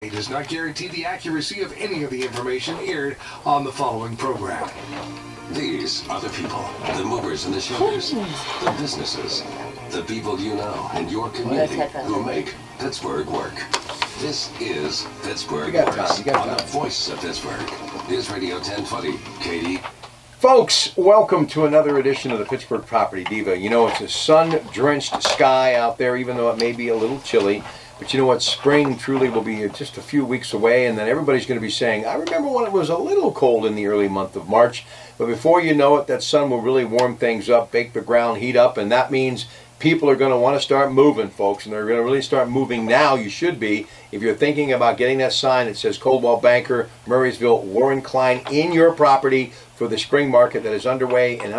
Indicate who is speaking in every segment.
Speaker 1: It does not guarantee the accuracy of any of the information aired on the following program.
Speaker 2: These are the people, the movers and the shakers, the businesses, the people you know and your community who make Pittsburgh work. This is Pittsburgh Works on the voice of Pittsburgh. News Radio 1020, KD.
Speaker 3: Folks, welcome to another edition of the Pittsburgh Property Diva. You know, it's a sun-drenched sky out there, even though it may be a little chilly. But you know what? Spring truly will be just a few weeks away, and then everybody's going to be saying, I remember when it was a little cold in the early month of March. But before you know it, that sun will really warm things up, bake the ground, heat up, and that means people are going to want to start moving, folks, and they're going to really start moving now. You should be. If you're thinking about getting that sign that says Coldwell Banker, Murraysville, Warren Klein in your property for the spring market that is underway in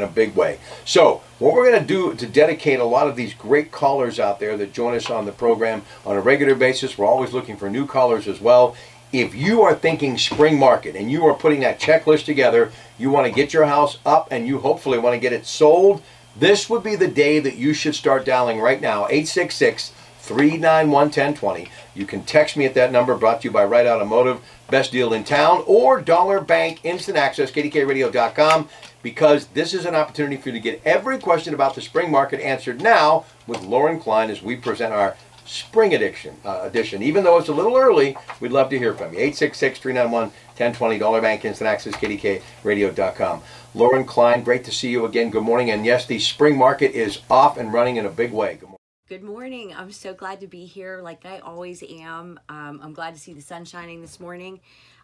Speaker 3: a big way. So what we're going to do to dedicate a lot of these great callers out there that join us on the program on a regular basis, we're always looking for new callers as well. If you are thinking spring market and you are putting that checklist together, you want to get your house up and you hopefully want to get it sold, this would be the day that you should start dialing right now, 866-391-1020. You can text me at that number, brought to you by Wright Automotive, best deal in town, or Dollar Bank Instant Access, KDKRadio.com, because this is an opportunity for you to get every question about the spring market answered now with Lauren Klein as we present our spring edition. Even though it's a little early, we'd love to hear from you. 866-391-1020, Dollar Bank Instant Access, KDKRadio.com. Lauren Klein, great to see you again. Good morning. And yes, the spring market is off and running in a big way. Good morning.
Speaker 4: Good morning. I'm so glad to be here like I always am. I'm glad to see the sun shining this morning.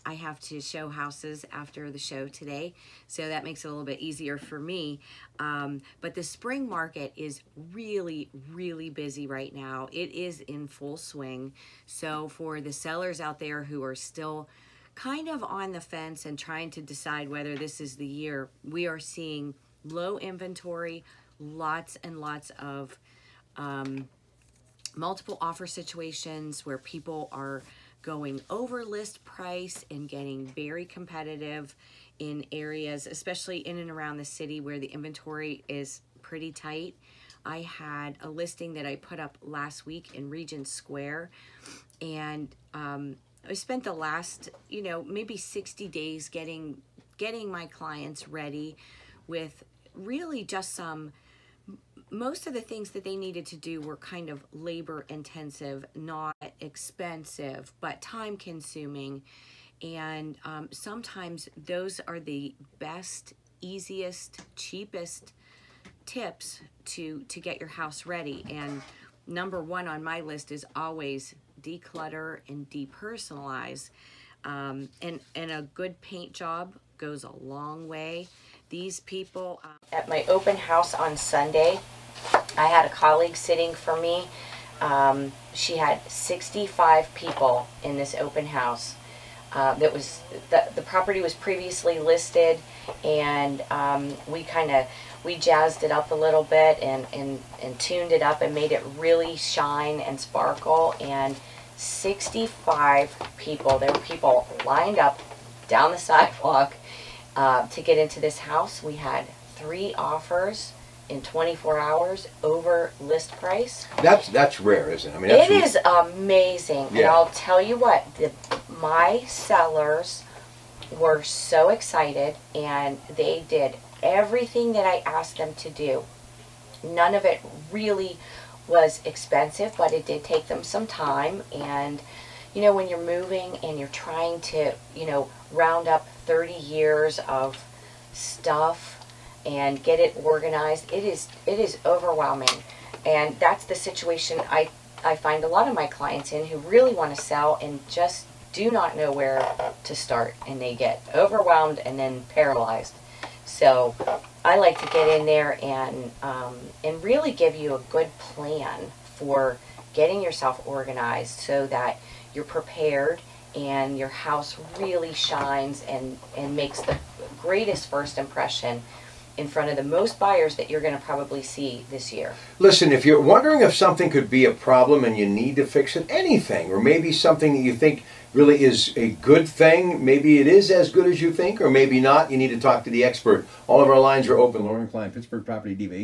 Speaker 4: I have to show houses after the show today, so that makes it a little bit easier for me. But the spring market is really, really busy right now. It is in full swing. So for the sellers out there who are still kind of on the fence and trying to decide whether this is the year, we are seeing low inventory, lots and lots of multiple offer situations where people are going over list price and getting very competitive in areas, especially in and around the city where the inventory is pretty tight. I had a listing that I put up last week in Regent Square, and I spent the last, maybe 60 days getting my clients ready with really just most of the things that they needed to do were kind of labor intensive, not expensive, but time consuming. And sometimes those are the best, easiest, cheapest tips to get your house ready. And number one on my list is always declutter and depersonalize. And a good paint job goes a long way. These people, at my open house on Sunday, I had a colleague sitting for me. She had 65 people in this open house. The property was previously listed, and we jazzed it up a little bit and tuned it up and made it really shine and sparkle. And 65 people, there were people lined up down the sidewalk to get into this house. We had 3 offers in 24 hours over list price.
Speaker 3: That's rare, isn't it? I mean,
Speaker 4: it is amazing. Yeah. And I'll tell you what, my sellers were so excited, and they did everything that I asked them to do. None of it really was expensive, but it did take them some time. And when you're moving and you're trying to round up 30 years of stuff and get it organized, it is overwhelming. And that's the situation I find a lot of my clients in, who really want to sell and just do not know where to start, and they get overwhelmed and then paralyzed. So I like to get in there and really give you a good plan for getting yourself organized so that you're prepared and your house really shines and makes the greatest first impression in front of the most buyers that you're going to probably see this year.
Speaker 3: Listen, if you're wondering if something could be a problem and you need to fix it, anything, or maybe something that you think really is a good thing, maybe it is as good as you think, or maybe not, you need to talk to the expert. All of our lines are open. Lauren Klein, Pittsburgh Property Diva,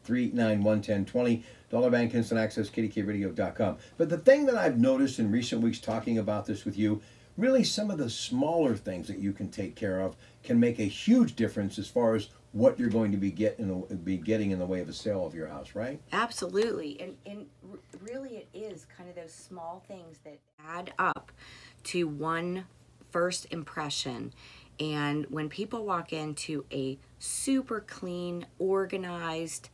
Speaker 3: 866-391-1020. Bank Instant Access, KDKRadio.com. But the thing that I've noticed in recent weeks talking about this with you, really some of the smaller things that you can take care of can make a huge difference as far as what you're going to be getting in the way of a sale of your house, right?
Speaker 4: Absolutely. And really it is kind of those small things that add up to one first impression. And when people walk into a super clean, organized,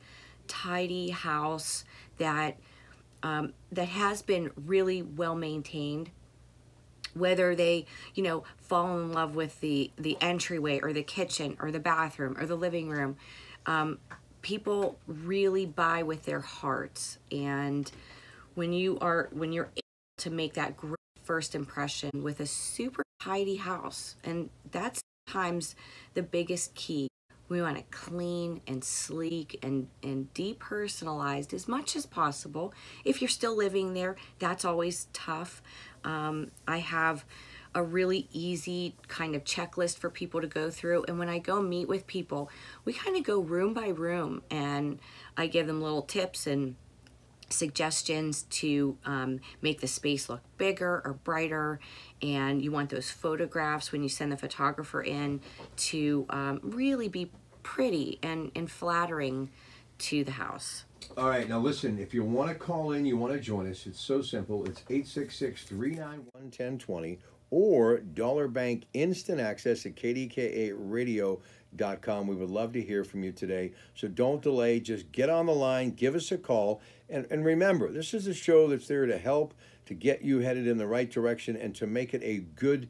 Speaker 4: tidy house that has been really well maintained, whether they, fall in love with the entryway or the kitchen or the bathroom or the living room, people really buy with their hearts. And when you're able to make that great first impression with a super tidy house, and that's sometimes the biggest key. We want it clean and sleek and depersonalized as much as possible. If you're still living there, that's always tough. I have a really easy kind of checklist for people to go through. And when I go meet with people, we kind of go room by room, and I give them little tips and suggestions to make the space look bigger or brighter. And you want those photographs when you send the photographer in to really be pretty and flattering to the house.
Speaker 3: All right, now listen, if you want to call in, you want to join us, it's so simple. It's 866-391-1020 or Dollar Bank Instant Access at KDKARadio.com. We would love to hear from you today. So don't delay. Just get on the line, give us a call. And remember, this is a show that's there to help, to get you headed in the right direction, and to make it a good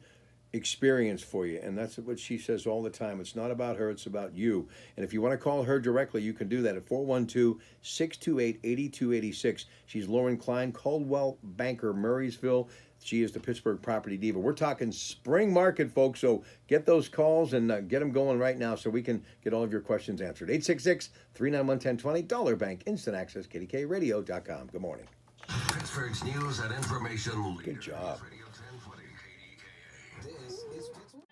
Speaker 3: experience for you. And that's what she says all the time. It's not about her, it's about you. And if you want to call her directly, you can do that at 412-628-8286. She's Lauren Klein, Coldwell Banker, Murraysville. She is the Pittsburgh Property Diva. We're talking spring market, folks, so get those calls and get them going right now so we can get all of your questions answered. 866-391-1020, Dollar Bank Instant Access, KDKRadio.com. Good morning.
Speaker 2: Pittsburgh's news and information leader.
Speaker 3: Good job.
Speaker 2: Radio 1020 KDKA. This is Pittsburgh.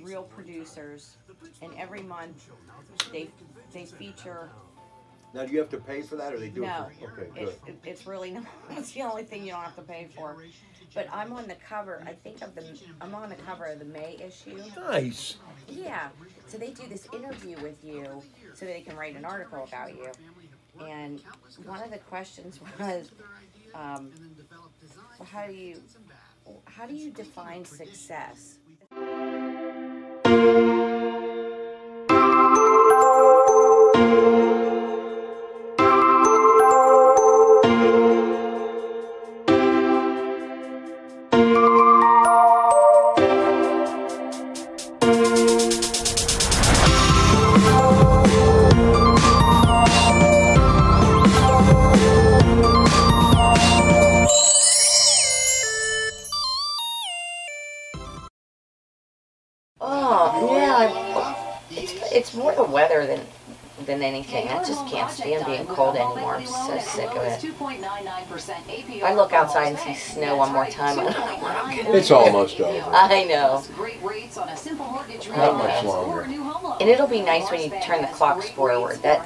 Speaker 4: Real producers, and every month they feature.
Speaker 3: Now, do you have to pay for that, or they do
Speaker 4: No,
Speaker 3: it for? Okay, good.
Speaker 4: it's really not. It's the only thing you don't have to pay for. But I'm on the cover. I'm on the cover of the May issue.
Speaker 3: Nice.
Speaker 4: Yeah. So they do this interview with you, so they can write an article about you. And one of the questions was, well, how do you define success? It's more the weather than anything. I just can't stand being cold anymore. I'm so sick of it. I look outside and see snow one more time.
Speaker 3: It's almost over.
Speaker 4: I know.
Speaker 3: Not much longer.
Speaker 4: And it'll be nice when you turn the clocks forward. That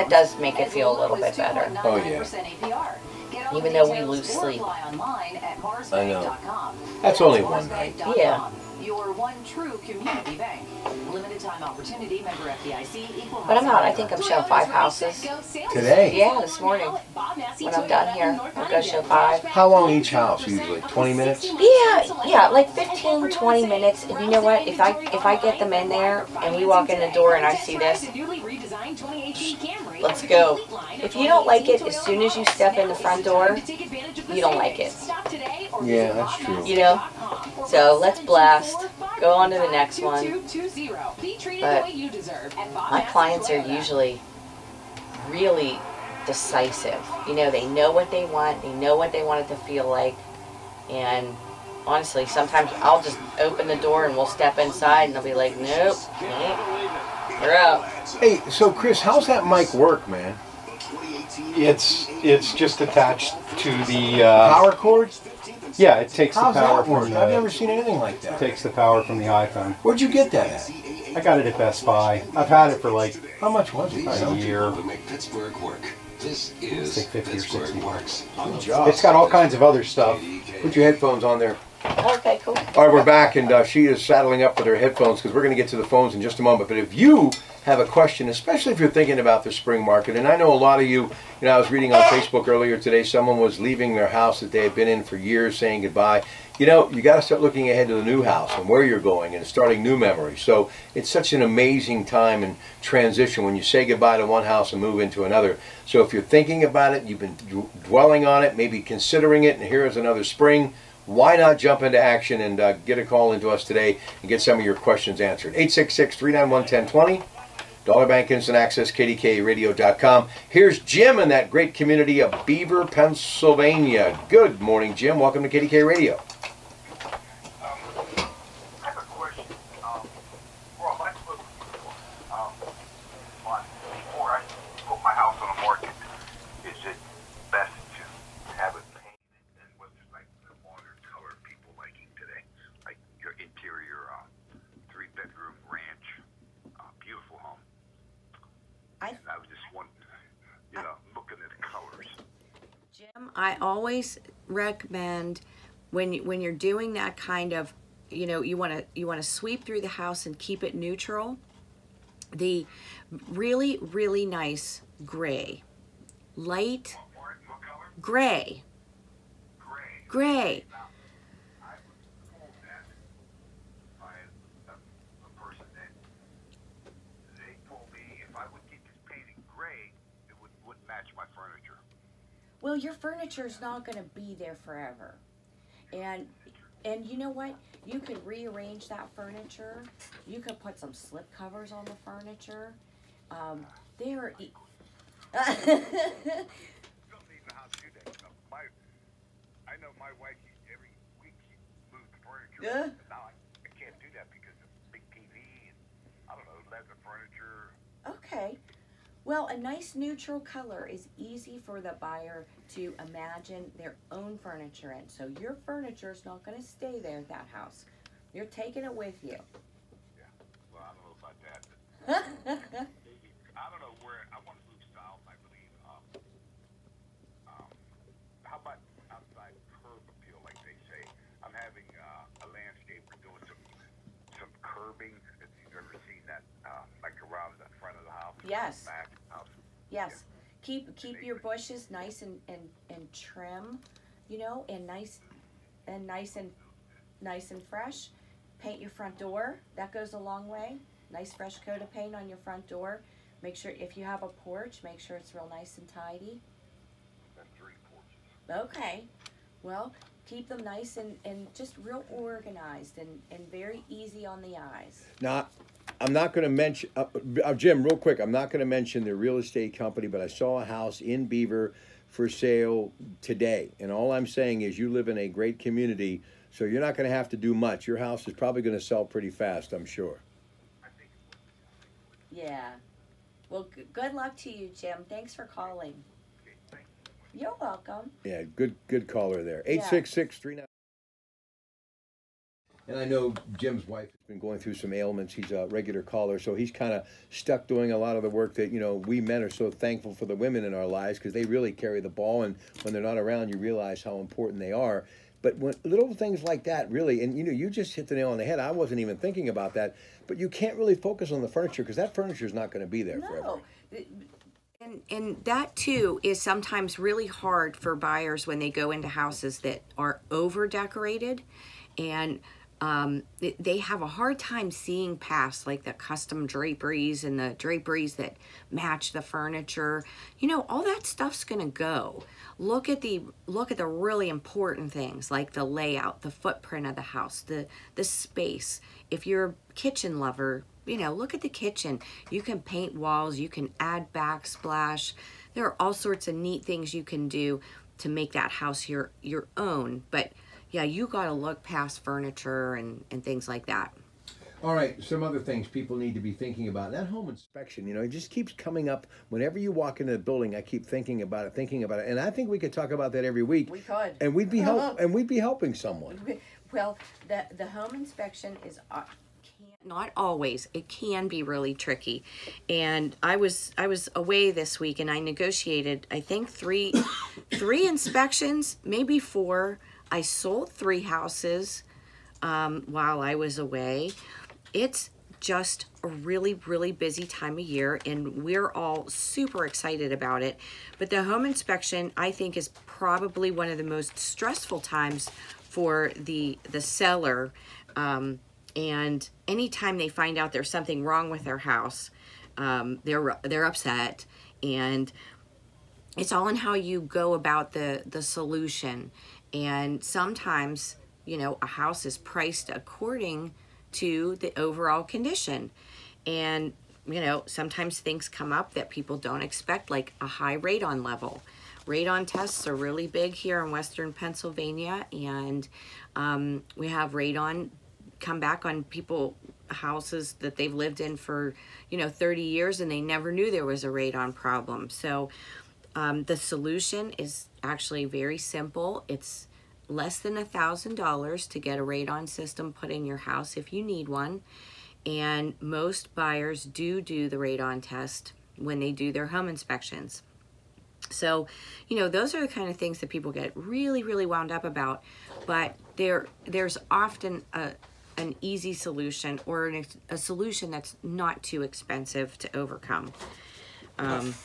Speaker 4: does make it feel a little bit better.
Speaker 3: Oh, yeah.
Speaker 4: Even though we lose sleep.
Speaker 3: I know. That's only one night.
Speaker 4: Yeah.
Speaker 5: Your one true community bank. Limited time opportunity, member FDIC, equal.
Speaker 4: But I'm out. I think I'm showing 5 houses.
Speaker 3: Today?
Speaker 4: Yeah, this morning. When I'm done here, I'll go show 5.
Speaker 3: How long each house usually? 20 minutes?
Speaker 4: Yeah, like 15, 20 minutes. And you know what? If I get them in there and we walk in the door and I see this, let's go. If you don't like it, as soon as you step in the front door, you don't like it.
Speaker 3: Yeah, that's true.
Speaker 4: You know? So let's blast. Go on to the next one. But my clients are usually really decisive. You know, they know what they want. They know what they want it to feel like. And honestly, sometimes I'll just open the door and we'll step inside and they'll be like, nope, we're out.
Speaker 3: Hey, so Chris, how's that mic work, man?
Speaker 6: It's just attached to the
Speaker 3: Power cord?
Speaker 6: Yeah, it takes
Speaker 3: How's
Speaker 6: the power
Speaker 3: that work?
Speaker 6: from
Speaker 3: I've never seen anything like that.
Speaker 6: takes the power from the iPhone.
Speaker 3: Where'd you get that at?
Speaker 6: I got it at Best Buy. I've had it for like
Speaker 3: How much was it?
Speaker 6: a year.
Speaker 2: To make Pittsburgh work. This is
Speaker 6: Like 50 or
Speaker 2: Pittsburgh
Speaker 6: 60
Speaker 2: Works.
Speaker 3: Good job.
Speaker 6: It's got all kinds of other stuff.
Speaker 3: Put your headphones on there.
Speaker 4: Okay, cool.
Speaker 3: All right, we're back, and she is saddling up with her headphones because we're going to get to the phones in just a moment. But if you have a question, especially if you're thinking about the spring market, and I know a lot of you, I was reading on Facebook earlier today, someone was leaving their house that they had been in for years, saying goodbye. You got to start looking ahead to the new house and where you're going and starting new memories. So it's such an amazing time and transition when you say goodbye to one house and move into another. So if you're thinking about it, you've been dwelling on it, maybe considering it, and here is another spring, why not jump into action and get a call into us today and get some of your questions answered. 866-391-1020. Dollar Bank Instant Access, KDKARadio.com. Here's Jim in that great community of Beaver, Pennsylvania. Good morning, Jim. Welcome to KDKA Radio.
Speaker 7: I have a question. Well, I spoke before. Before I put my house on the market, is it best to have it painted? And what's like the modern color people liking today? Like your interior 3-bedroom ranch, beautiful home. I was just wondering, looking at the colors.
Speaker 4: Jim, I always recommend when you're doing that kind of, you want to sweep through the house and keep it neutral. The really, really nice gray, light
Speaker 7: What color?
Speaker 4: gray, gray.
Speaker 7: Now, I was told that by a person that they told me if I would get this painted gray, it wouldn't match my furniture.
Speaker 4: Well, your furniture's not going to be there forever. And you know what? You could rearrange that furniture. You could put some slip covers on the furniture. They're...
Speaker 7: Don't even know how to do that. I know my wife, every week she moves the furniture.
Speaker 4: Yeah.
Speaker 7: But now I can't do that because of big TV and, I don't know, leather furniture.
Speaker 4: Okay. Well, a nice neutral color is easy for the buyer to imagine their own furniture in. So your furniture is not going to stay there at that house. You're taking it with you.
Speaker 7: Yeah. Well, I don't know about that. But I don't know where. I want to move south, I believe. How about outside curb appeal, like they say? I'm having a landscaper doing some curbing. If you've ever seen that, like around the front of the house.
Speaker 4: Yes.
Speaker 7: Back house.
Speaker 4: Yes. Keep your bushes nice and trim, and nice and fresh. Paint your front door. That goes a long way. Nice fresh coat of paint on your front door. Make sure if you have a porch, make sure it's real nice and tidy.
Speaker 7: That's 3 porches.
Speaker 4: Okay. Well, keep them nice and just real organized and very easy on the eyes.
Speaker 3: Now, I'm not going to mention, Jim, real quick, I'm not going to mention the real estate company, but I saw a house in Beaver for sale today. And all I'm saying is you live in a great community, so you're not going to have to do much. Your house is probably going to sell pretty fast, I'm sure.
Speaker 4: Yeah. Well, good luck to you, Jim. Thanks for calling. You're welcome.
Speaker 3: Yeah, good caller there.
Speaker 4: Yeah.
Speaker 3: 866-39. And I know Jim's wife has been going through some ailments. He's a regular caller, so he's kind of stuck doing a lot of the work that, we men are so thankful for the women in our lives because they really carry the ball, and when they're not around, you realize how important they are. But when little things like that, really, and you just hit the nail on the head. I wasn't even thinking about that, but you can't really focus on the furniture because that furniture is not going to be there forever.
Speaker 4: And that too is sometimes really hard for buyers when they go into houses that are over decorated, and they have a hard time seeing past like the custom draperies and the draperies that match the furniture. All that stuff's gonna go. Look at the really important things like the layout, the footprint of the house, the space. If you're a kitchen lover, look at the kitchen. You can paint walls, you can add backsplash. there are all sorts of neat things you can do to make that house your own. But yeah, you got to look past furniture and things like that.
Speaker 3: All right, some other things people need to be thinking about. That home inspection, it just keeps coming up. Whenever you walk into the building, I keep thinking about it. And I think we could talk about that every week.
Speaker 4: We could.
Speaker 3: And we'd be helping someone.
Speaker 4: Well, the home inspection is not always. It can be really tricky. And I was away this week, and I negotiated, I think, three inspections, maybe 4. I sold 3 houses while I was away. It's just a really, really busy time of year, and we're all super excited about it. But the home inspection, I think, is probably one of the most stressful times for the seller. And anytime they find out there's something wrong with their house, they're upset. And it's all in how you go about the solution. And sometimes, a house is priced according to the overall condition. And, sometimes things come up that people don't expect, like a high radon level. Radon tests are really big here in Western Pennsylvania, and we have radon come back on houses that they've lived in for 30 years, and they never knew there was a radon problem. So the solution is actually very simple. It's less than $1,000 to get a radon system put in your house if you need one, and most buyers do the radon test when they do their home inspections. So those are the kind of things that people get really, really wound up about, but there's often an easy solution, or a solution that's not too expensive to overcome.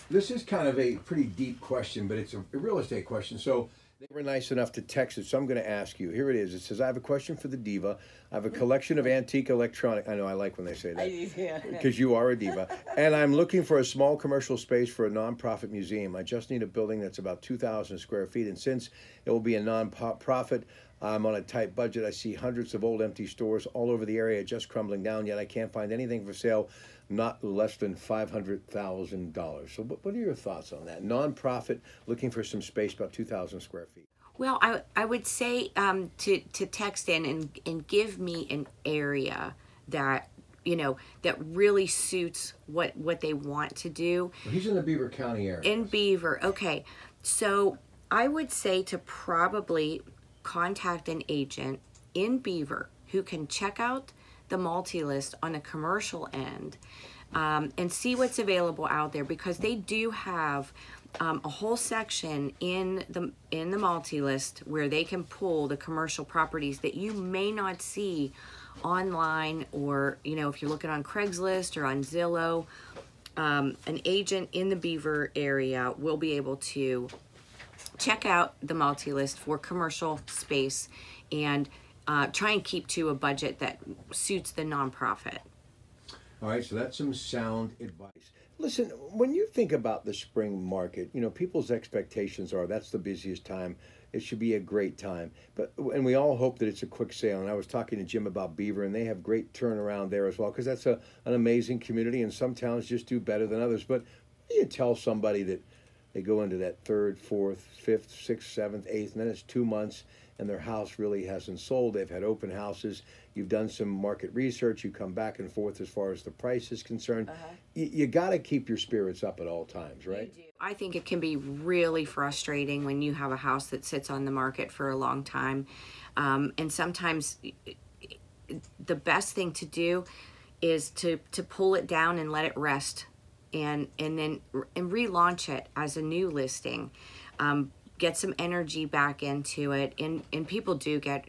Speaker 3: This is kind of a pretty deep question, but it's a real estate question. So they were nice enough to text it, so I'm going to ask you. Here it is. It says, I have a question for the diva. I have a collection of antique electronic. I know, I like when they say that, because you are a diva. And I'm looking for a small commercial space for a nonprofit museum. I just need a building that's about 2,000 square feet. And since it will be a nonprofit, I'm on a tight budget. I see hundreds of old empty stores all over the area just crumbling down, yet I can't find anything for sale not less than $500,000. So what are your thoughts on that? Nonprofit, looking for some space, about 2,000 square feet.
Speaker 4: Well, I would say to text in and give me an area that that really suits what they want to do.
Speaker 3: Well, he's in the Beaver County area.
Speaker 4: In Beaver, okay. So I would say to probably contact an agent in Beaver who can check out the multi-list on the commercial end and see what's available out there, because they do have a whole section in the multi-list where they can pull the commercial properties that you may not see online, or if you're looking on Craigslist or on Zillow. An agent in the Beaver area will be able to check out the multi-list for commercial space and try and keep to a budget that suits the nonprofit.
Speaker 3: All right, so that's some sound advice. Listen, when you think about the spring market, people's expectations are that's the busiest time. It should be a great time. And we all hope that it's a quick sale. And I was talking to Jim about Beaver, and they have great turnaround there as well, because that's an amazing community, and some towns just do better than others. But you tell somebody that they go into that 3rd, 4th, 5th, 6th, 7th, 8th, and then it's 2 months, and their house really hasn't sold. They've had open houses. You've done some market research. You come back and forth as far as the price is concerned. You got to keep your spirits up at all times, right?
Speaker 4: You do. I think it can be really frustrating when you have a house that sits on the market for a long time. And sometimes the best thing to do is to pull it down and let it rest, and then relaunch it as a new listing. Get some energy back into it, and people do get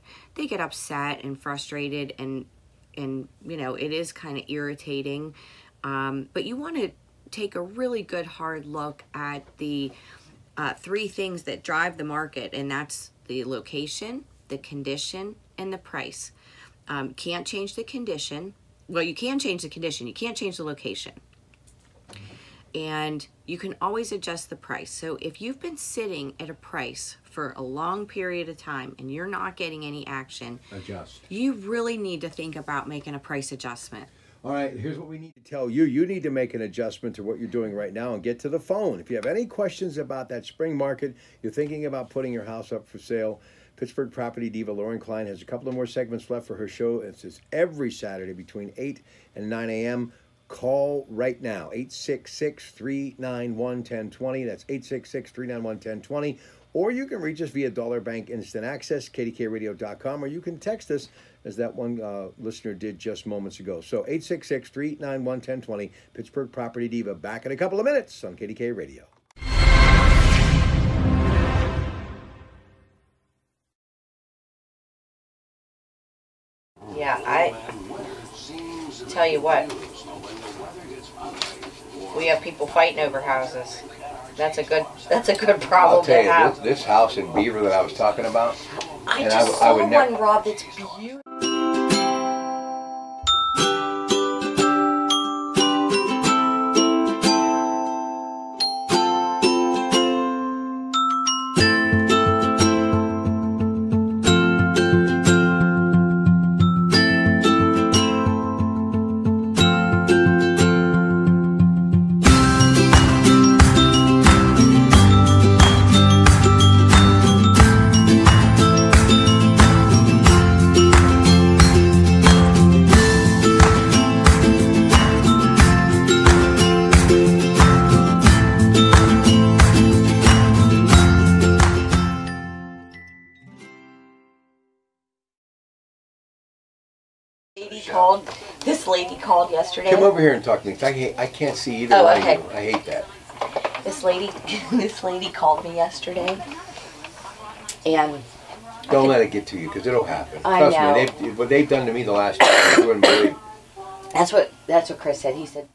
Speaker 4: upset and frustrated, and it is kind of irritating, but you want to take a really good hard look at the 3 things that drive the market, and that's the location, the condition, and the price. Can't change the condition. Well, you can change the condition, you can't change the location. And you can always adjust the price. So if you've been sitting at a price for a long period of time and you're not getting any action,
Speaker 3: adjust.
Speaker 4: You really need to think about making a price adjustment.
Speaker 3: All right, here's what we need to tell you. You need to make an adjustment to what you're doing right now and get to the phone. If you have any questions about that spring market, you're thinking about putting your house up for sale, Pittsburgh Property Diva Lauren Klein has a couple of more segments left for her show. It's every Saturday between 8 and 9 a.m. Call right now, 866-391-1020. That's 866-391-1020. Or you can reach us via Dollar Bank Instant Access, KDKRadio.com, or you can text us, as that one listener did just moments ago. So 866-391-1020, Pittsburgh Property Diva, back in a couple of minutes on KDKA Radio.
Speaker 4: Yeah, I tell you what, we have people fighting over houses. That's a good problem
Speaker 3: I'll tell
Speaker 4: to have.
Speaker 3: you, this house in Beaver that I was talking about,
Speaker 4: I just saw one, Rob, that's beautiful. This lady called yesterday.
Speaker 3: Come over here and talk to me. I can't see either one of you. I hate that.
Speaker 4: This lady called me yesterday, and
Speaker 3: don't let it get to you, because it'll happen.
Speaker 4: I
Speaker 3: Trust
Speaker 4: know.
Speaker 3: me, what they've done to me the last time, you wouldn't believe.
Speaker 4: That's what Chris said. He said.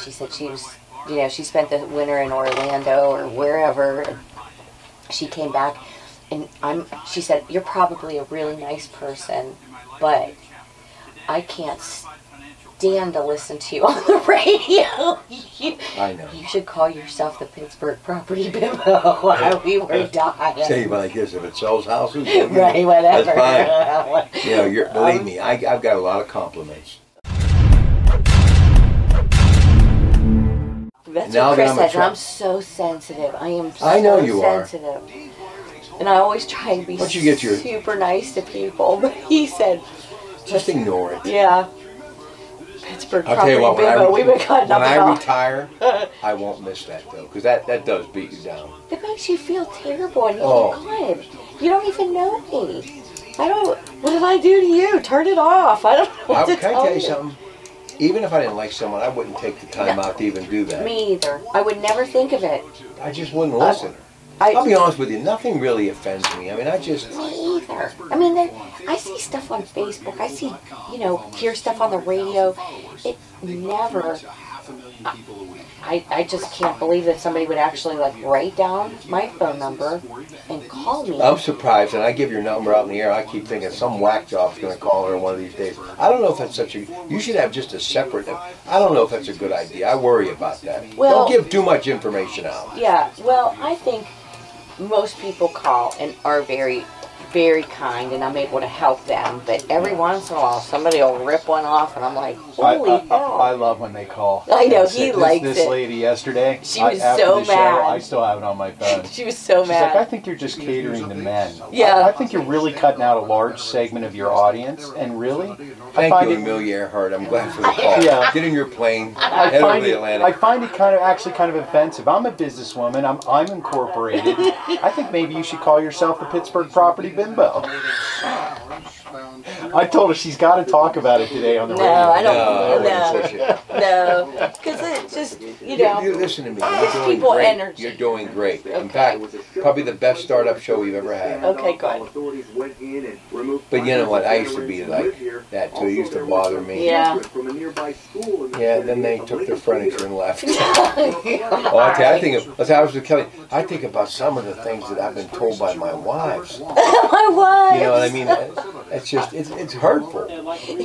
Speaker 4: She said she was, she spent the winter in Orlando or wherever. And she came back, and she said, "You're probably a really nice person, but I can't stand to listen to you on the radio.
Speaker 3: I know.
Speaker 4: You should call yourself the Pittsburgh Property Diva." We were dying.
Speaker 3: Say like this: if it sells houses,
Speaker 4: right, whatever.
Speaker 3: That's fine. Believe me, I've got a lot of compliments.
Speaker 4: That's what Chris says. I'm so sensitive. I am so
Speaker 3: I know you
Speaker 4: sensitive. And I always try to be super nice to people. But he said,
Speaker 3: just ignore it.
Speaker 4: Yeah. Pittsburgh
Speaker 3: I'll tell you what,
Speaker 4: we've been cutting up.
Speaker 3: When I retire, I won't miss that, though, because that does beat you down.
Speaker 4: It makes you feel terrible. And God, you don't even know me. What did I do to you? Turn it off. I don't know what to tell you.
Speaker 3: Can I tell you something? Even if I didn't like someone, I wouldn't take the time out to even do that.
Speaker 4: Me either. I would never think of it.
Speaker 3: I just wouldn't listen. I'll be honest with you, nothing really offends me. I mean,
Speaker 4: Me either. I mean, I see stuff on Facebook. I see, hear stuff on the radio. It never... I just can't believe that somebody would actually write down my phone number and call me.
Speaker 3: I'm surprised, and I give your number out in the air. I keep thinking some whack job's going to call her one of these days. I don't know if that's you should have just a separate, I don't know if that's a good idea. I worry about that. Well, don't give too much information out.
Speaker 4: Yeah, well, I think most people call and are very, very kind, and I'm able to help them. But every once in a while, somebody will rip one off, and I'm like, holy hell.
Speaker 6: I love when they call.
Speaker 4: I know, he likes it.
Speaker 6: This lady yesterday,
Speaker 4: she was
Speaker 6: after
Speaker 4: so
Speaker 6: the show,
Speaker 4: mad.
Speaker 6: I still have it on my phone.
Speaker 4: She was so mad.
Speaker 6: She's like, I think you're just catering to men.
Speaker 4: Yeah.
Speaker 6: I think you're really cutting out a large segment of your audience, and really...
Speaker 3: Thank you, Amelia Earhart. I'm glad for the call.
Speaker 6: Yeah.
Speaker 3: Get in your plane,
Speaker 6: I
Speaker 3: head over the Atlantic.
Speaker 6: I find it actually kind of offensive. I'm a businesswoman. I'm incorporated. I think maybe you should call yourself the Pittsburgh Property Bimbo. I told her she's got to talk about it today on the radio.
Speaker 4: No, I don't.
Speaker 3: No,
Speaker 4: No, because it just
Speaker 8: You know.
Speaker 3: You listen to me.
Speaker 8: Gives
Speaker 3: You're doing
Speaker 8: people
Speaker 3: great.
Speaker 8: energy.
Speaker 3: You're doing great. In fact, probably the best startup show we've ever had.
Speaker 8: Okay, good.
Speaker 3: But you know what? I used to be like that too. It used to bother me.
Speaker 8: Yeah.
Speaker 3: Yeah, and then they took their furniture and left. Oh, I tell you, I was with Kelly. I think about some of the things that I've been told by my wives.
Speaker 8: My wife.
Speaker 3: You know what I mean? It's just, it's hurtful.
Speaker 8: It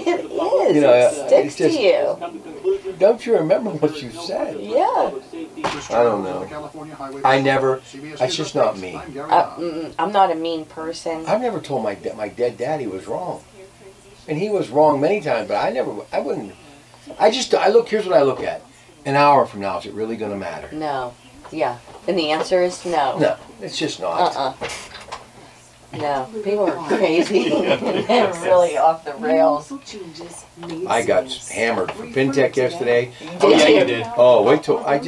Speaker 8: is.
Speaker 3: You know,
Speaker 8: it sticks
Speaker 3: it's just,
Speaker 8: to you.
Speaker 3: Don't you remember what you said?
Speaker 8: Yeah.
Speaker 3: I don't know. I never. That's just not me.
Speaker 8: I'm not a mean person.
Speaker 3: I've never told my dead daddy was wrong, and he was wrong many times. But I wouldn't. I look. Here's what I look at. An hour from now, is it really going to matter?
Speaker 8: No. Yeah. And the answer is no.
Speaker 3: No, it's just not.
Speaker 8: No, people are crazy. They're really off the rails.
Speaker 3: I got hammered for FinTech yesterday.
Speaker 6: Oh yeah, you did.
Speaker 3: Oh, wait till I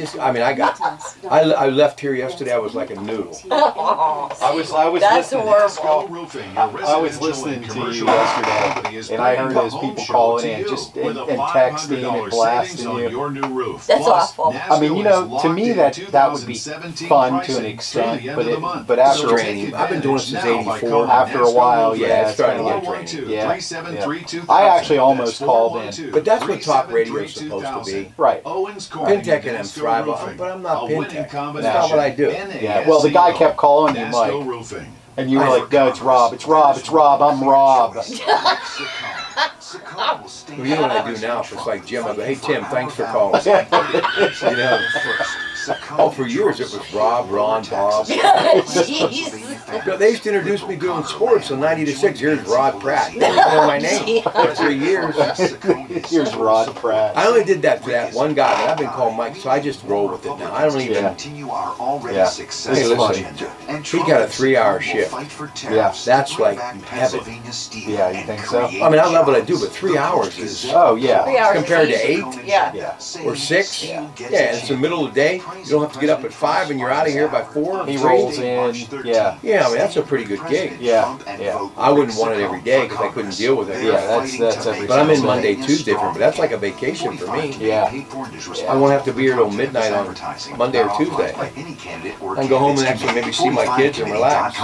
Speaker 3: left here yesterday. I was like a noodle.
Speaker 6: I was
Speaker 8: That's
Speaker 6: listening.
Speaker 8: horrible.
Speaker 6: I was listening to you yesterday, and I heard those people calling in, just and texting and blasting you.
Speaker 8: That's awful.
Speaker 6: I mean, you know, to me that would be fun to an extent, but after
Speaker 3: Draining. I've been doing it since '84.
Speaker 6: After a while, yeah,
Speaker 3: it's starting to get draining.
Speaker 6: Yeah. I actually almost called in.
Speaker 3: But that's what talk radio is supposed to be.
Speaker 6: Right.
Speaker 3: FinTech and them thrive on, but I'm not FinTech. That's not what I do.
Speaker 6: Yeah. Well, the guy kept calling you, Mike, and you were like, "No, it's Rob. It's Rob. It's Rob. I'm Rob."
Speaker 3: Well, you know what I do now? If it's like Jim, I go, "Hey Tim, thanks for calling." You know. Oh, for years it was Rob, Ron, Bob.
Speaker 8: Jeez.
Speaker 3: They used to introduce me doing sports in 90 to 6. Here's Rod Pratt. They didn't know my name for 3 years.
Speaker 6: Here's Rod Pratt.
Speaker 3: I only did that for that one guy, but I've been called Mike, so I just roll with it now. I don't even.
Speaker 6: Yeah.
Speaker 3: Hey, listen, he got a 3-hour shift.
Speaker 6: Yeah.
Speaker 3: That's like heaven.
Speaker 6: Yeah, you think so?
Speaker 3: I mean, I love what I do, but 3 hours is.
Speaker 6: Oh yeah.
Speaker 8: 3 hours
Speaker 3: Compared to
Speaker 8: is
Speaker 3: 8?
Speaker 8: Yeah.
Speaker 6: Yeah.
Speaker 3: Or 6? Yeah, it's the middle of the day. You don't have to get up at 5 and you're out of here by 4.
Speaker 6: He
Speaker 3: 3.
Speaker 6: rolls in. Yeah.
Speaker 3: Yeah, I mean, that's a pretty good gig.
Speaker 6: Yeah. Yeah.
Speaker 3: I wouldn't want it every day because I couldn't deal with it.
Speaker 6: Yeah, that's every.
Speaker 3: But I'm in Monday, Tuesday for me. But that's like a vacation for me.
Speaker 6: Yeah.
Speaker 3: I won't have to be here till midnight on Monday or Tuesday. I can go home and actually maybe see my kids and relax.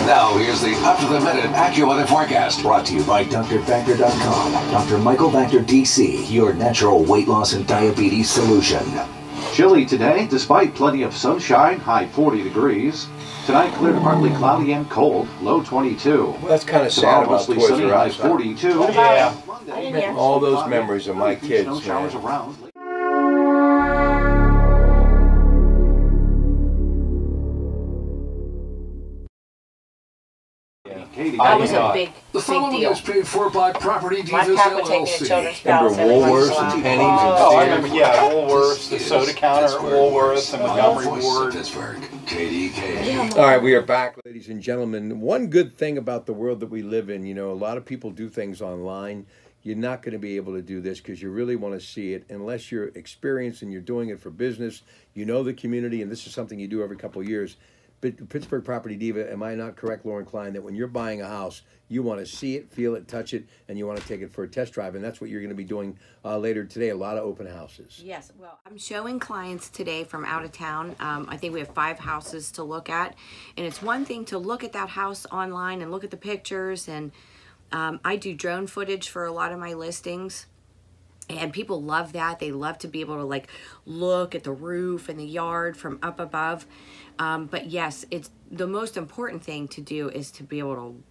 Speaker 2: Now, here's the up-to-the-minute AccuWeather forecast, brought to you by DrFactor.com. Dr. Michael Factor DC, your natural weight loss and diabetes solution.
Speaker 9: Chilly today, despite plenty of sunshine, high 40 degrees. Tonight, clear to partly cloudy and cold, low 22.
Speaker 3: Well, that's kind of sad
Speaker 9: Tomorrow,
Speaker 3: about
Speaker 9: mostly
Speaker 3: Toys
Speaker 9: sunny,
Speaker 3: R
Speaker 9: high
Speaker 3: Us.
Speaker 9: 42.
Speaker 6: Yeah.
Speaker 8: I didn't hear.
Speaker 3: All those memories of my kids,
Speaker 9: No showers
Speaker 3: man.
Speaker 9: around.
Speaker 8: That was a big
Speaker 1: The following
Speaker 8: deal.
Speaker 1: is paid for by Property
Speaker 8: My
Speaker 1: Divas
Speaker 8: papa taking a
Speaker 1: LLC.
Speaker 8: children's
Speaker 3: Remember
Speaker 8: spouse. everybody
Speaker 3: Woolworths
Speaker 8: saw
Speaker 3: and
Speaker 8: him.
Speaker 3: Pennies and
Speaker 6: Oh, I
Speaker 3: Sears?
Speaker 6: remember. Yeah, Woolworths, the soda counter at Woolworths, and Montgomery
Speaker 2: Voice of
Speaker 6: Ward.
Speaker 2: Pittsburgh, KDKA.
Speaker 3: All right, we are back, ladies and gentlemen. One good thing about the world that we live in, you know, a lot of people do things online. You're not going to be able to do this because you really want to see it unless you're experienced and you're doing it for business. You know the community, and this is something you do every couple of years. But Pittsburgh Property Diva, am I not correct, Lauren Klein, that when you're buying a house, you want to see it, feel it, touch it, and you want to take it for a test drive, and that's what you're going to be doing later today, a lot of open houses.
Speaker 4: Yes, well, I'm showing clients today from out of town. I think we have 5 houses to look at, and it's one thing to look at that house online and look at the pictures, and I do drone footage for a lot of my listings. And people love that. They love to be able to like look at the roof and the yard from up above. But yes, it's the most important thing to do is to be able to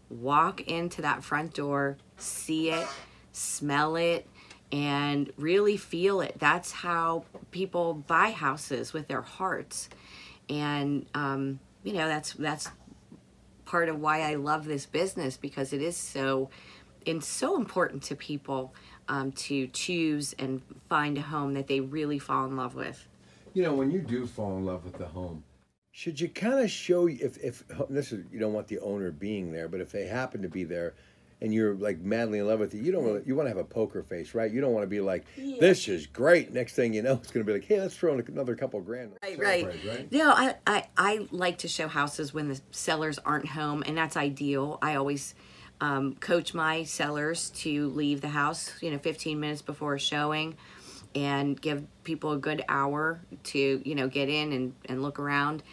Speaker 4: walk into that front door, see it, smell it, and really feel it. That's how people buy houses, with their hearts. And you know, that's part of why I love this business, because it is so important to people to choose and find a home that they really fall in love with.
Speaker 3: You know, when you do fall in love with the home, should you kind of show, if this is, you don't want the owner being there, but if they happen to be there and you're like madly in love with it, you don't really, you want to have a poker face, right? You don't want to be like, this is great. Next thing you know, it's going to be like, hey, let's throw in another couple grand.
Speaker 4: Right. No, I like to show houses when the sellers aren't home, and that's ideal. I always coach my sellers to leave the house, 15 minutes before a showing. and give people a good hour to, you know, get in and look around.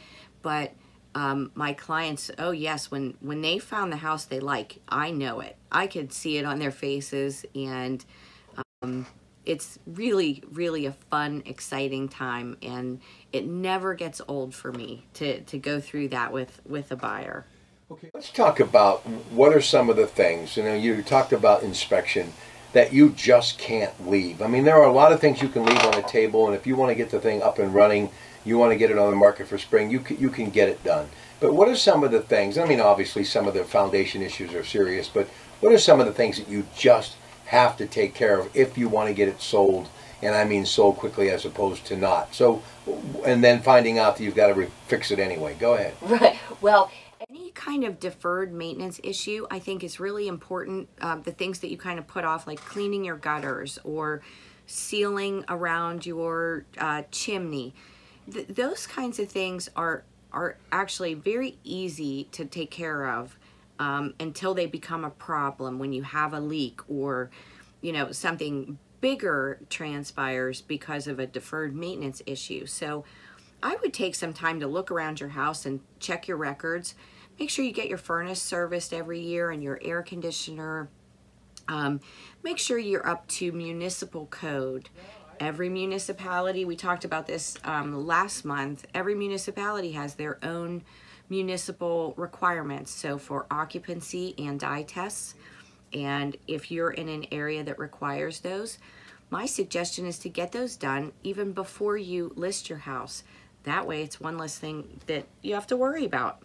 Speaker 4: But my clients, oh yes, when they found the house they like, I know it. I could see it on their faces, and it's really, really a fun, exciting time, and it never gets old for me to go through that with a buyer.
Speaker 3: Okay, let's talk about what are some of the things, you know, you talked about inspection, that you just can't leave. I mean, there are a lot of things you can leave on the table, and if you want to get the thing up and running, you want to get it on the market for spring, you can get it done. But what are some of the things, I mean, obviously some of the foundation issues are serious, but what are some of the things that you just have to take care of if you want to get it sold, and I mean sold quickly as opposed to not? So, and then finding out that you've got to fix it anyway. Go ahead.
Speaker 8: Right. Well,
Speaker 4: any kind of deferred maintenance issue, I think, is really important. The things that you kind of put off, like cleaning your gutters or sealing around your chimney, those kinds of things are actually very easy to take care of until they become a problem. When you have a leak, or, you know, something bigger transpires because of a deferred maintenance issue. So I would take some time to look around your house and check your records. Make sure you get your furnace serviced every year and your air conditioner. Make sure you're up to municipal code. Every municipality, we talked about this last month, every municipality has their own municipal requirements. So for occupancy and dye tests, and if you're in an area that requires those, my suggestion is to get those done even before you list your house. That way it's one less thing that you have to worry about.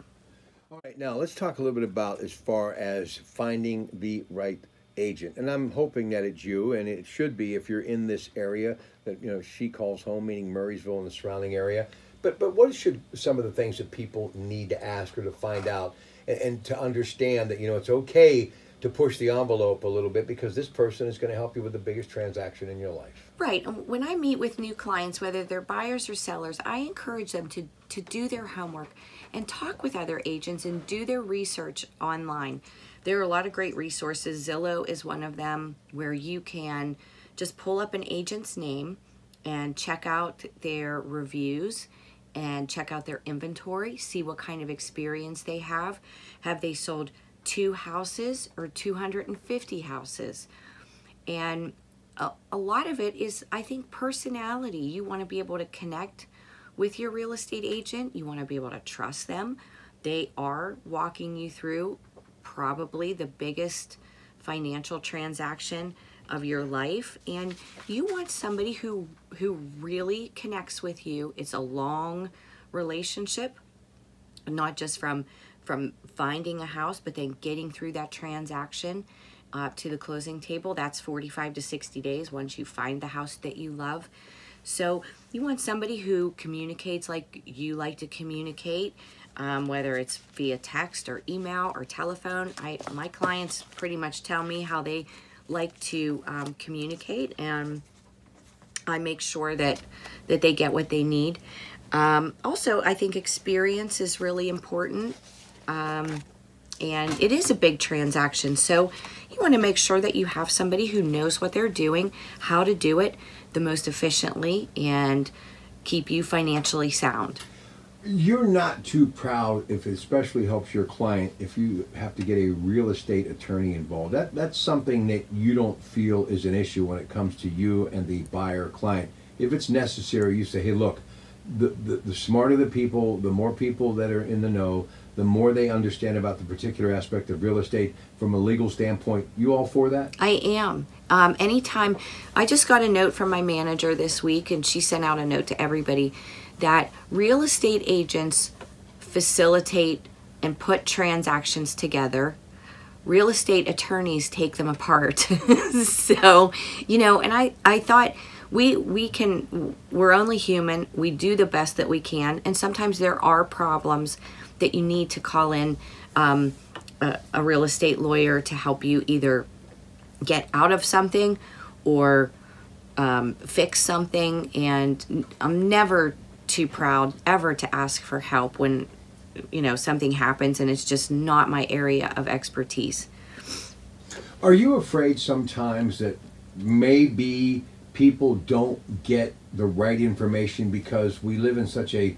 Speaker 3: All right, now let's talk a little bit about as far as finding the right agent. And I'm hoping that it's you, and it should be if you're in this area that, you know, she calls home, meaning Murraysville and the surrounding area. But what should some of the things that people need to ask or to find out, and to understand that, you know, it's okay to push the envelope a little bit, because this person is going to help you with the biggest transaction in your life.
Speaker 4: Right. When I meet with new clients, whether they're buyers or sellers, I encourage them to do their homework and talk with other agents and do their research online. There are a lot of great resources. Zillow is one of them, where you can just pull up an agent's name and check out their reviews and check out their inventory, see what kind of experience they have. Have they sold 2 houses or 250 houses? And a lot of it is, I think, personality. You want to be able to connect with your real estate agent. You want to be able to trust them. They are walking you through probably the biggest financial transaction of your life, and you want somebody who really connects with you. It's a long relationship, not just from finding a house, but then getting through that transaction to the closing table. That's 45 to 60 days once you find the house that you love. So you want somebody who communicates like you like to communicate, whether it's via text or email or telephone. My clients pretty much tell me how they like to communicate, and I make sure that they get what they need. Also, I think experience is really important, and it is a big transaction, so you want to make sure that you have somebody who knows what they're doing, how to do it the most efficiently, and keep you financially sound.
Speaker 3: You're not too proud, if it especially helps your client, if you have to get a real estate attorney involved. That's something that you don't feel is an issue when it comes to you and the buyer client. If it's necessary, you say, hey, look, the smarter the people, the more people that are in the know, the more they understand about the particular aspect of real estate from a legal standpoint. You all for that?
Speaker 4: I am. Anytime, I just got a note from my manager this week, and she sent out a note to everybody that real estate agents facilitate and put transactions together. Real estate attorneys take them apart. So, you know, and I thought we're only human. We do the best that we can. And sometimes there are problems that you need to call in a real estate lawyer to help you either get out of something or fix something. And I'm never too proud ever to ask for help when, you know, something happens and it's just not my area of expertise.
Speaker 3: Are you afraid sometimes that maybe people don't get the right information because we live in such a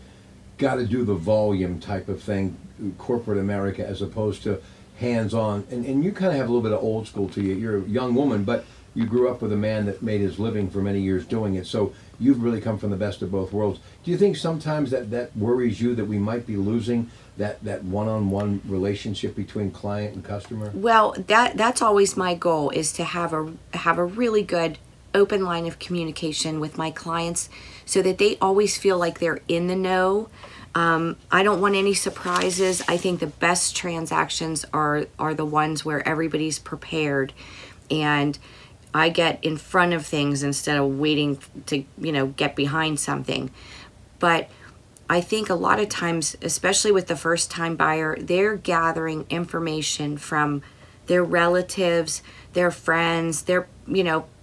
Speaker 3: gotta do the volume type of thing, corporate America, as opposed to hands-on. And you kind of have a little bit of old school to you. You're a young woman, but you grew up with a man that made his living for many years doing it. So you've really come from the best of both worlds. Do you think sometimes that worries you that we might be losing that one-on-one relationship between client and customer?
Speaker 4: Well, that's always my goal, is to have a really good open line of communication with my clients so that they always feel like they're in the know. I don't want any surprises. I think the best transactions are the ones where everybody's prepared and I get in front of things instead of waiting to, get behind something. But I think a lot of times, especially with the first time buyer, they're gathering information from their relatives, their friends, their,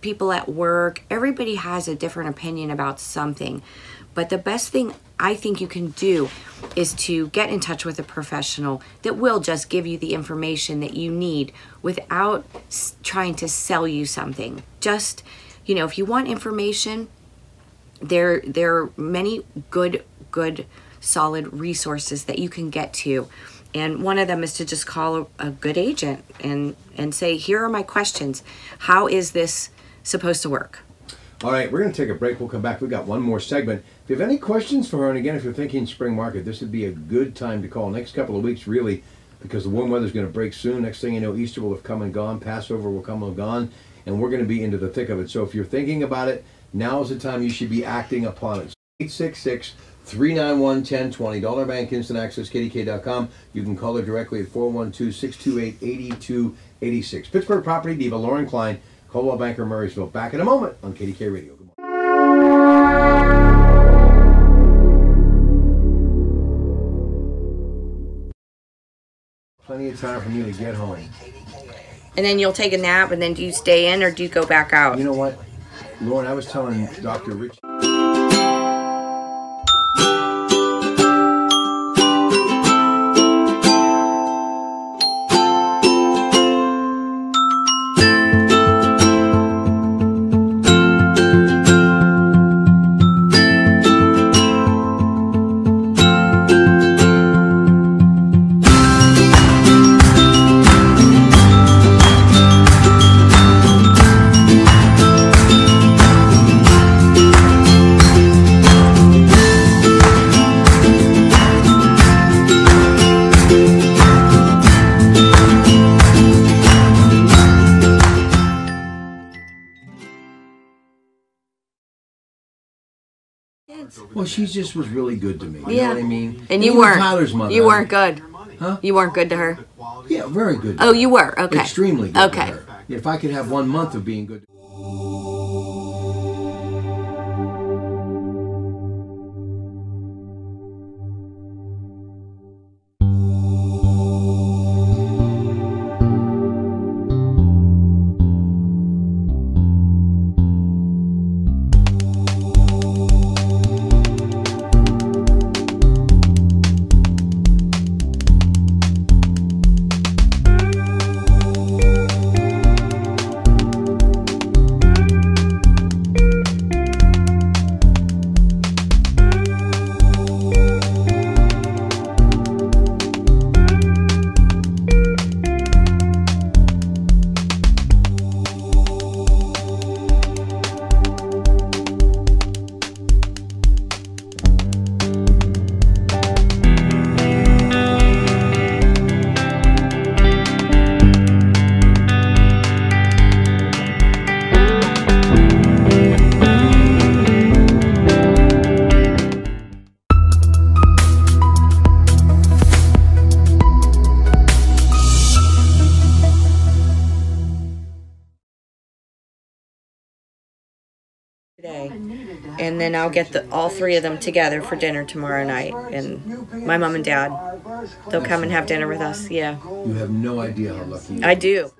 Speaker 4: people at work. Everybody has a different opinion about something. But the best thing I think you can do is to get in touch with a professional that will just give you the information that you need without trying to sell you something. Just, if you want information, there are many good, solid resources that you can get to. And one of them is to just call a good agent and say, here are my questions. How is this supposed to work?
Speaker 3: All right, we're going to take a break. We'll come back. We've got one more segment. If you have any questions for her, and again, if you're thinking spring market, this would be a good time to call. Next couple of weeks, really, because the warm weather's going to break soon. Next thing you know, Easter will have come and gone. Passover will come and gone. And we're going to be into the thick of it. So if you're thinking about it, now is the time you should be acting upon it. 866-391-1020. Dollar Bank Instant Access, KDKA.com. You can call her directly at 412-628-8286. Pittsburgh Property Diva, Lauren Klein, Coldwell Banker, Murraysville. Back in a moment on KDKA Radio. Good morning. Plenty of time for me to get home.
Speaker 4: And then you'll take a nap, and then do you stay in or do you go back out?
Speaker 3: You know what, Lauren, I was telling Dr. Rich. Well, she just was really good to me. You know what I mean?
Speaker 4: And you weren't.
Speaker 3: Tyler's mother.
Speaker 4: You weren't good.
Speaker 3: Huh?
Speaker 4: You weren't good to her?
Speaker 3: Yeah, very good.
Speaker 4: Oh, you were? Okay.
Speaker 3: Extremely good
Speaker 4: Okay.
Speaker 3: to her. If I could have 1 month of being good.
Speaker 4: Today, and then I'll get all three of them together for dinner tomorrow night, and my mom and dad, they'll come and have dinner with us. Yeah.
Speaker 3: You have no idea how lucky you are.
Speaker 4: I do.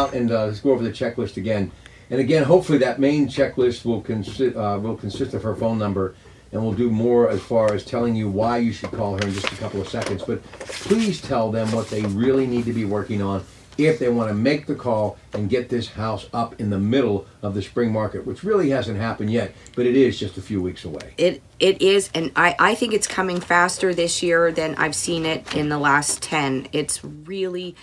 Speaker 3: out and let's go over the checklist again. And again, hopefully that main checklist will consist of her phone number, and we'll do more as far as telling you why you should call her in just a couple of seconds. But please tell them what they really need to be working on if they want to make the call and get this house up in the middle of the spring market, which really hasn't happened yet, but it is just a few weeks away.
Speaker 4: It is, and I think it's coming faster this year than I've seen it in the last 10. It's really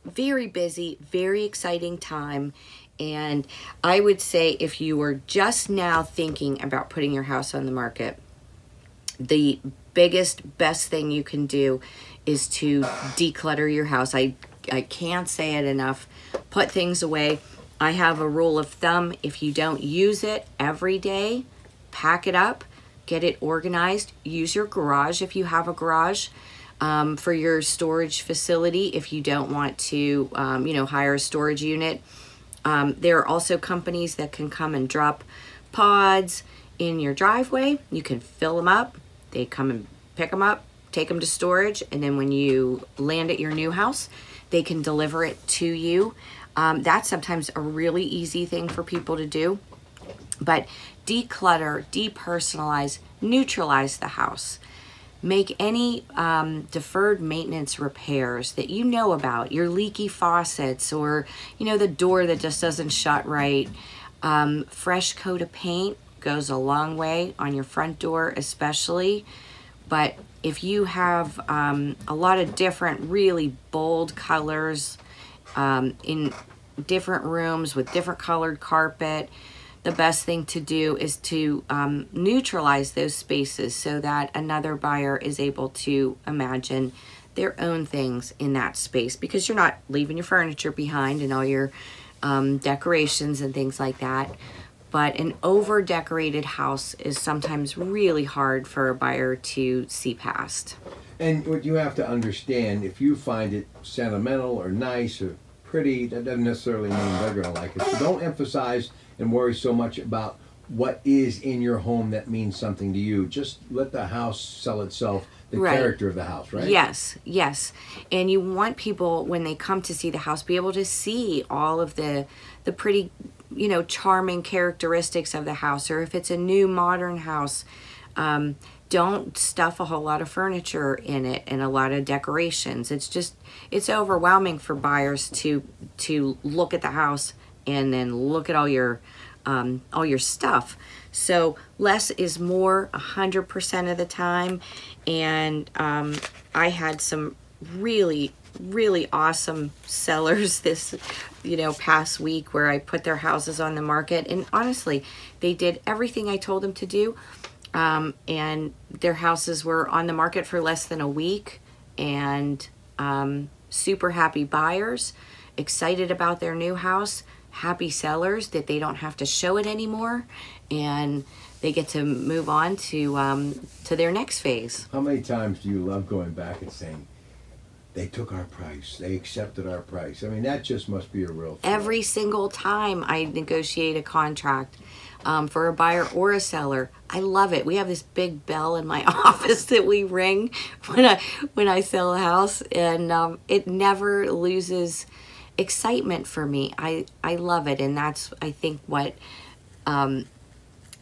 Speaker 4: very busy, very exciting time. And I would say if you are just now thinking about putting your house on the market, the best thing you can do is to declutter your house. I can't say it enough. Put things away. I have a rule of thumb. If you don't use it every day, pack it up, get it organized. Use your garage if you have a garage for your storage facility. If you don't want to, hire a storage unit. There are also companies that can come and drop pods in your driveway. You can fill them up. They come and pick them up, take them to storage, and then when you land at your new house, they can deliver it to you. That's sometimes a really easy thing for people to do. But declutter, depersonalize, neutralize the house. Make any deferred maintenance repairs that you know about, your leaky faucets or, the door that just doesn't shut right. Fresh coat of paint goes a long way on your front door especially. But if you have a lot of different really bold colors in different rooms with different colored carpet, the best thing to do is to neutralize those spaces so that another buyer is able to imagine their own things in that space, because you're not leaving your furniture behind and all your decorations and things like that. But an over-decorated house is sometimes really hard for a buyer to see past.
Speaker 3: And what you have to understand, if you find it sentimental or nice or pretty, that doesn't necessarily mean they're going to like it. So don't emphasize and worry so much about what is in your home that means something to you. Just let the house sell itself, the character of the house, right?
Speaker 4: Yes, yes. And you want people, when they come to see the house, be able to see all of the pretty, charming characteristics of the house. Or if it's a new modern house, don't stuff a whole lot of furniture in it and a lot of decorations. It's overwhelming for buyers to look at the house and then look at all your stuff. So less is more 100% of the time. And I had some really awesome sellers this past week where I put their houses on the market, and honestly they did everything I told them to do, and their houses were on the market for less than a week, and super happy buyers, excited about their new house, happy sellers that they don't have to show it anymore, and they get to move on to their next phase.
Speaker 3: How many times do you love going back and saying, they took our price, they accepted our price? I mean, that just must be a real thrill.
Speaker 4: Every single time I negotiate a contract for a buyer or a seller, I love it. We have this big bell in my office that we ring when I sell a house, and it never loses excitement for me. I love it, and that's, I think, what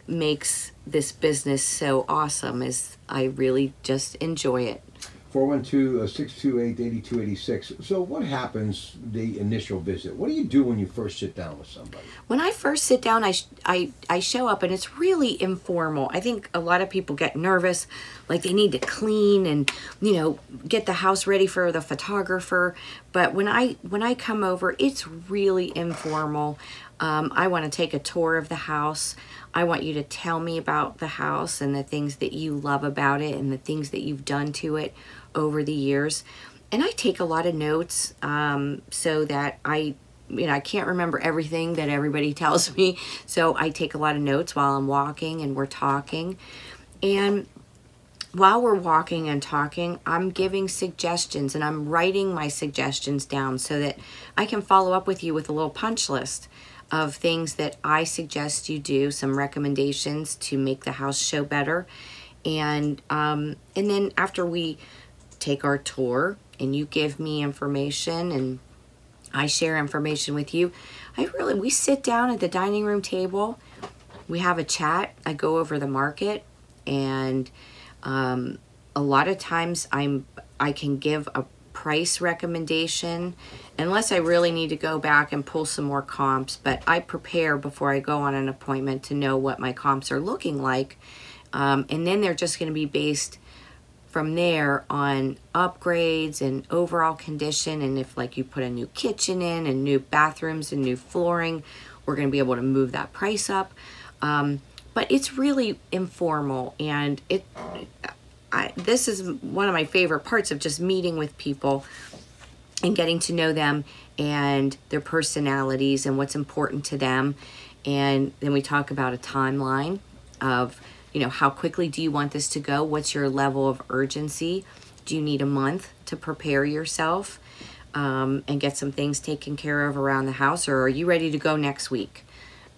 Speaker 4: makes this business so awesome, is I really just enjoy it.
Speaker 3: 412-628-8286. So what happens the initial visit? What do you do when you first sit down with somebody?
Speaker 4: When I first sit down, I show up, and it's really informal. I think a lot of people get nervous, like they need to clean and, get the house ready for the photographer. But when I come over, it's really informal. I want to take a tour of the house. I want you to tell me about the house and the things that you love about it and the things that you've done to it over the years. And I take a lot of notes so that I can't remember everything that everybody tells me. So I take a lot of notes while I'm walking and we're talking. And while we're walking and talking, I'm giving suggestions, and I'm writing my suggestions down so that I can follow up with you with a little punch list of things that I suggest you do, some recommendations to make the house show better. And then after we take our tour and you give me information and I share information with you. We sit down at the dining room table. We have a chat. I go over the market, and a lot of times I can give a price recommendation unless I really need to go back and pull some more comps, but I prepare before I go on an appointment to know what my comps are looking like, and then they're just going to be based from there on upgrades and overall condition, and if like you put a new kitchen in and new bathrooms and new flooring, we're going to be able to move that price up. But it's really informal, and this is one of my favorite parts of just meeting with people and getting to know them and their personalities and what's important to them. And then we talk about a timeline of, you know, how quickly do you want this to go? What's your level of urgency? Do you need a month to prepare yourself and get some things taken care of around the house, or are you ready to go next week?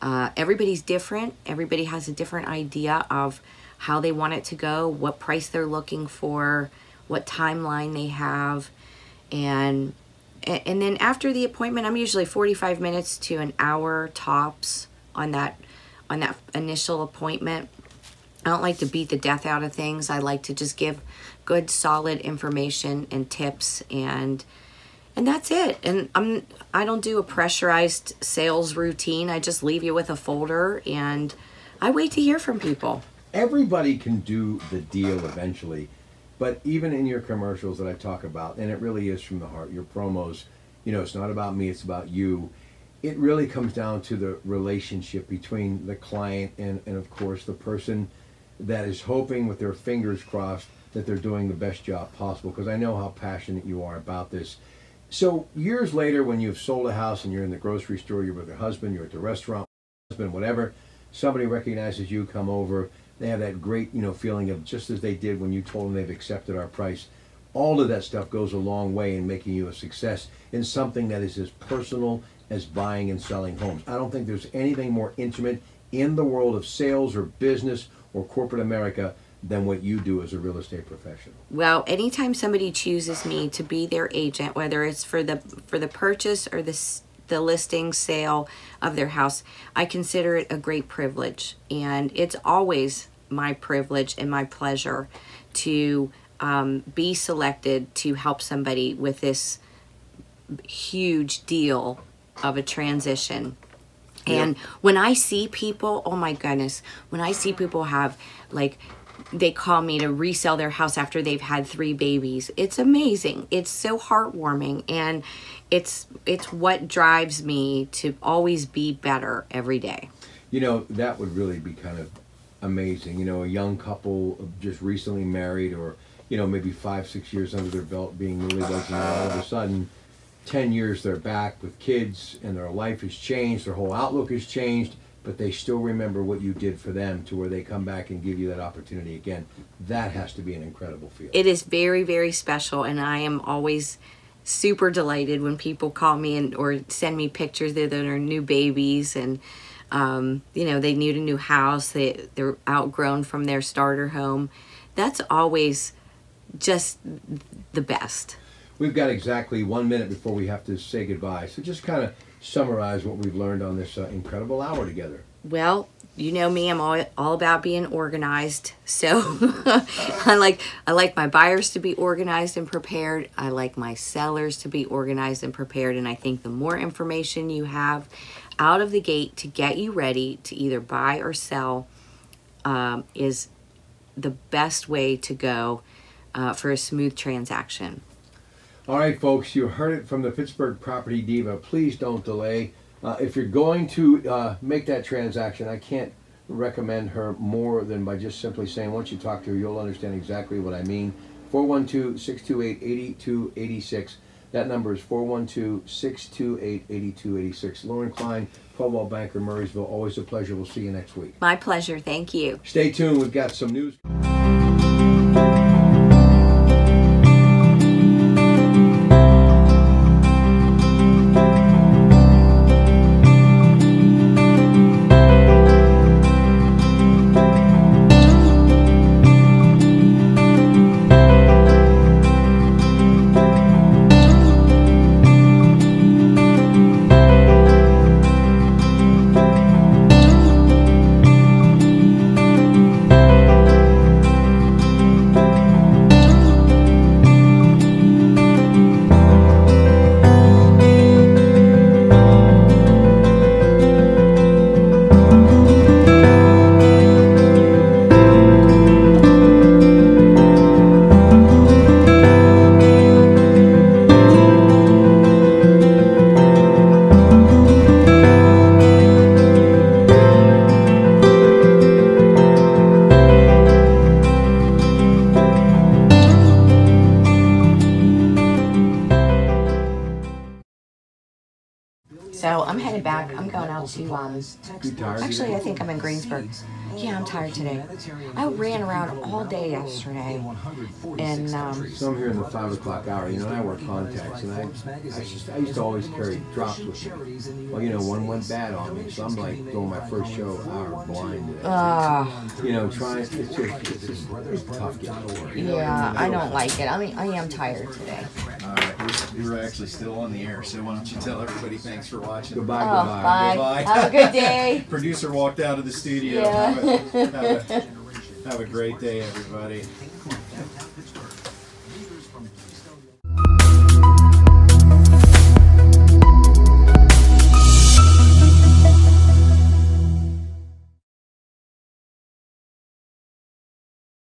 Speaker 4: Everybody's different. Everybody has a different idea of how they want it to go, what price they're looking for, what timeline they have. And then after the appointment, I'm usually 45 minutes to an hour tops on that initial appointment. I don't like to beat the death out of things. I like to just give good, solid information and tips, and that's it. And I don't do a pressurized sales routine. I just leave you with a folder, and I wait to hear from people.
Speaker 3: Everybody can do the deal eventually, but even in your commercials that I talk about, and it really is from the heart, your promos, you know, it's not about me, it's about you. It really comes down to the relationship between the client and of course, the person that is hoping with their fingers crossed that they're doing the best job possible, because I know how passionate you are about this. So years later, when you've sold a house and you're in the grocery store, you're with your husband, you're at the restaurant, husband, whatever, somebody recognizes you, come over, they have that great, you know, feeling of just as they did when you told them they've accepted our price. All of that stuff goes a long way in making you a success in something that is as personal as buying and selling homes. I don't think there's anything more intimate in the world of sales or business or corporate America than what you do as a real estate professional.
Speaker 4: Well, anytime somebody chooses me to be their agent, whether it's for the purchase or the listing sale of their house, I consider it a great privilege, and it's always my privilege and my pleasure to be selected to help somebody with this huge deal of a transition. And when I see people, oh my goodness, when I see people have, like, they call me to resell their house after they've had 3 babies, it's amazing. It's so heartwarming, and it's what drives me to always be better every day.
Speaker 3: You know, that would really be kind of amazing. You know, a young couple just recently married, or, you know, maybe 5-6 years under their belt being newlyweds, and all of a sudden 10 years they're back with kids and their life has changed, their whole outlook has changed, but they still remember what you did for them, to where they come back and give you that opportunity again. That has to be an incredible feeling.
Speaker 4: It is very, very special, and I am always super delighted when people call me or send me pictures of their new babies, and you know, they need a new house, they're outgrown from their starter home. That's always just the best.
Speaker 3: We've got exactly 1 minute before we have to say goodbye, so just kind of summarize what we've learned on this incredible hour together.
Speaker 4: Well, you know me, I'm all about being organized. So I like my buyers to be organized and prepared. I like my sellers to be organized and prepared. And I think the more information you have out of the gate to get you ready to either buy or sell is the best way to go for a smooth transaction.
Speaker 3: All right, folks, you heard it from the Pittsburgh Property Diva. Please don't delay. If you're going to make that transaction, I can't recommend her more than by just simply saying, once you talk to her, you'll understand exactly what I mean. 412-628-8286. That number is 412-628-8286. Lauren Klein, Coldwell Banker, Murraysville. Always a pleasure. We'll see you next week.
Speaker 4: My pleasure. Thank you.
Speaker 3: Stay tuned. We've got some news.
Speaker 4: So I'm headed back. I'm going out to, actually I think I'm in Greensburg. Yeah, I'm tired today. I ran around all day yesterday. And,
Speaker 3: so I'm here in the 5 o'clock hour, you know, and I wear contacts, and I used to always carry drops with me. Well, you know, one went bad on me, so I'm like doing my first show hour blind today. You know, trying, it's tough getting to work.
Speaker 4: Yeah, I don't like it. I mean, I am tired today.
Speaker 10: Alright, we're actually still on the air, so why don't you tell everybody thanks for watching.
Speaker 3: Goodbye,
Speaker 4: Bye.
Speaker 10: Goodbye.
Speaker 4: Have a good day.
Speaker 10: Producer walked out of the studio.
Speaker 4: Yeah.
Speaker 10: Have a great day, everybody.